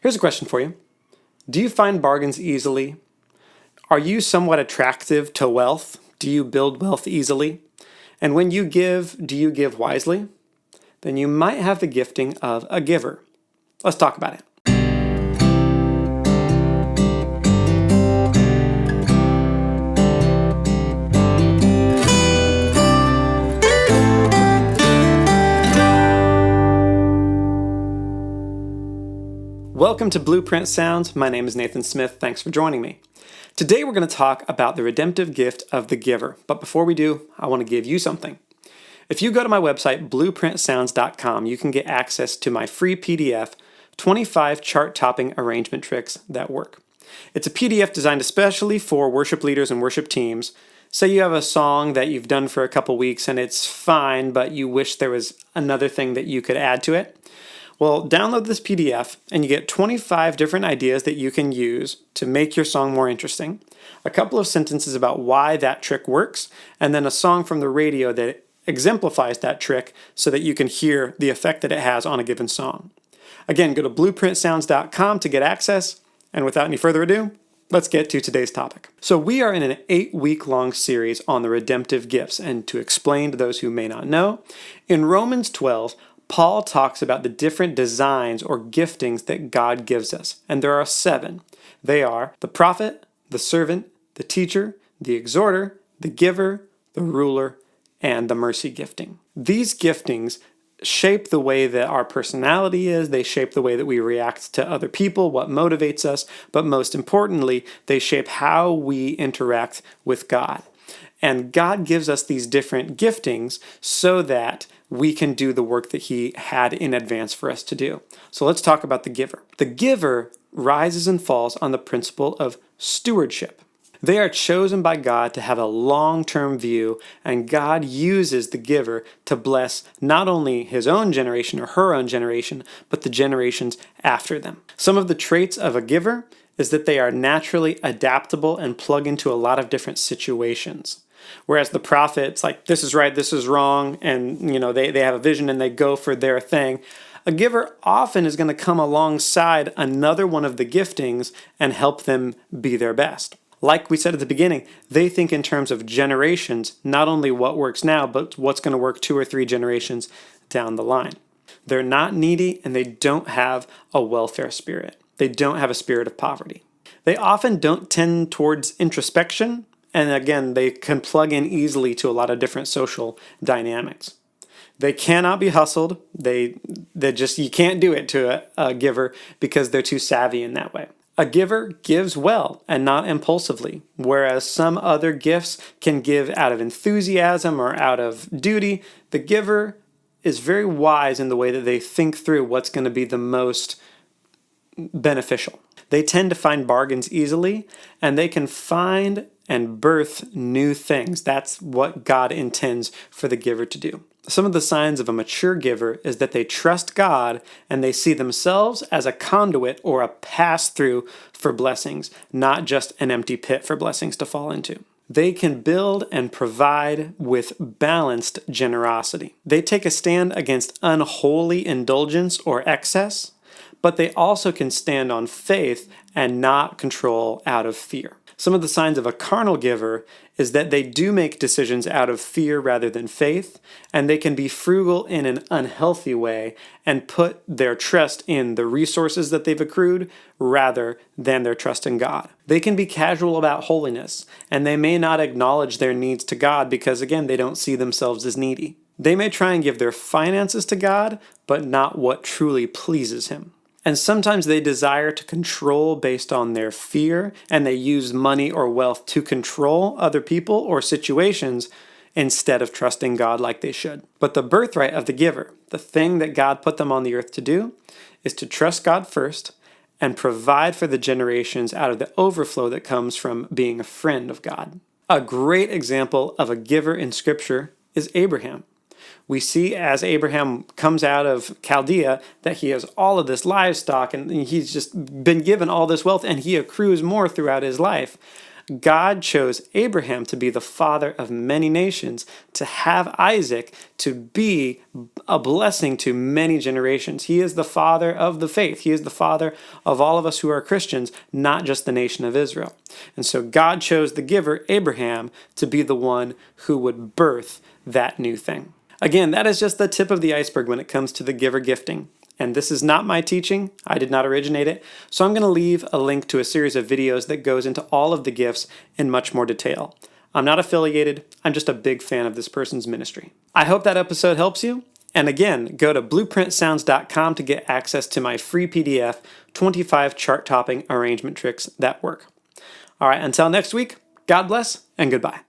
Here's a question for you. Do you find bargains easily? Are you somewhat attractive to wealth? Do you build wealth easily? And when you give, do you give wisely? Then you might have the gifting of a giver. Let's talk about it. Welcome to Blueprint Sounds. My name is Nathan Smith. Thanks for joining me. Today we're going to talk about the redemptive gift of the giver. But before we do, I want to give you something. If you go to my website, blueprintsounds.com, you can get access to my free PDF, 25 chart-topping arrangement tricks that work. It's a PDF designed especially for worship leaders and worship teams. Say you have a song that you've done for a couple weeks and it's fine, but you wish there was another thing that you could add to it. Well, download this PDF and you get 25 different ideas that you can use to make your song more interesting, a couple of sentences about why that trick works, and then a song from the radio that exemplifies that trick so that you can hear the effect that it has on a given song. Again, go to blueprintsounds.com to get access, and without any further ado, let's get to today's topic. So we are in an 8-week-long series on the redemptive gifts, and to explain to those who may not know, in Romans 12, Paul talks about the different designs or giftings that God gives us, and there are 7. They are the prophet, the servant, the teacher, the exhorter, the giver, the ruler, and the mercy gifting. These giftings shape the way that our personality is, they shape the way that we react to other people, what motivates us, but most importantly, they shape how we interact with God. And God gives us these different giftings so that we can do the work that He had in advance for us to do. So let's talk about the giver. The giver rises and falls on the principle of stewardship. They are chosen by God to have a long-term view, and God uses the giver to bless not only his own generation or her own generation, but the generations after them. Some of the traits of a giver is that they are naturally adaptable and plug into a lot of different situations. Whereas the prophet's like, this is right, this is wrong, and they have a vision and they go for their thing. A giver often is going to come alongside another one of the giftings and help them be their best. Like we said at the beginning, they think in terms of generations, not only what works now, but what's going to work 2 or 3 generations down the line. They're not needy and they don't have a welfare spirit. They don't have a spirit of poverty. They often don't tend towards introspection. And again, they can plug in easily to a lot of different social dynamics. They cannot be hustled. You can't do it to a giver because they're too savvy in that way. A giver gives well and not impulsively, whereas some other gifts can give out of enthusiasm or out of duty. The giver is very wise in the way that they think through what's going to be the most beneficial. They tend to find bargains easily, and they can find and birth new things. That's what God intends for the giver to do. Some of the signs of a mature giver is that they trust God and they see themselves as a conduit or a pass-through for blessings, not just an empty pit for blessings to fall into. They can build and provide with balanced generosity. They take a stand against unholy indulgence or excess, but they also can stand on faith and not control out of fear. Some of the signs of a carnal giver is that they do make decisions out of fear rather than faith, and they can be frugal in an unhealthy way and put their trust in the resources that they've accrued rather than their trust in God. They can be casual about holiness, and they may not acknowledge their needs to God because, again, they don't see themselves as needy. They may try and give their finances to God, but not what truly pleases Him. And sometimes they desire to control based on their fear, and they use money or wealth to control other people or situations instead of trusting God like they should. But the birthright of the giver, the thing that God put them on the earth to do, is to trust God first and provide for the generations out of the overflow that comes from being a friend of God. A great example of a giver in Scripture is Abraham. We see as Abraham comes out of Chaldea that he has all of this livestock and he's just been given all this wealth and he accrues more throughout his life. God chose Abraham to be the father of many nations, to have Isaac to be a blessing to many generations. He is the father of the faith. He is the father of all of us who are Christians, not just the nation of Israel. And so God chose the giver, Abraham, to be the one who would birth that new thing. Again, that is just the tip of the iceberg when it comes to the giver gifting. And this is not my teaching. I did not originate it. So I'm going to leave a link to a series of videos that goes into all of the gifts in much more detail. I'm not affiliated. I'm just a big fan of this person's ministry. I hope that episode helps you. And again, go to blueprintsounds.com to get access to my free PDF, 25 chart topping arrangement tricks that work. All right, until next week, God bless and goodbye.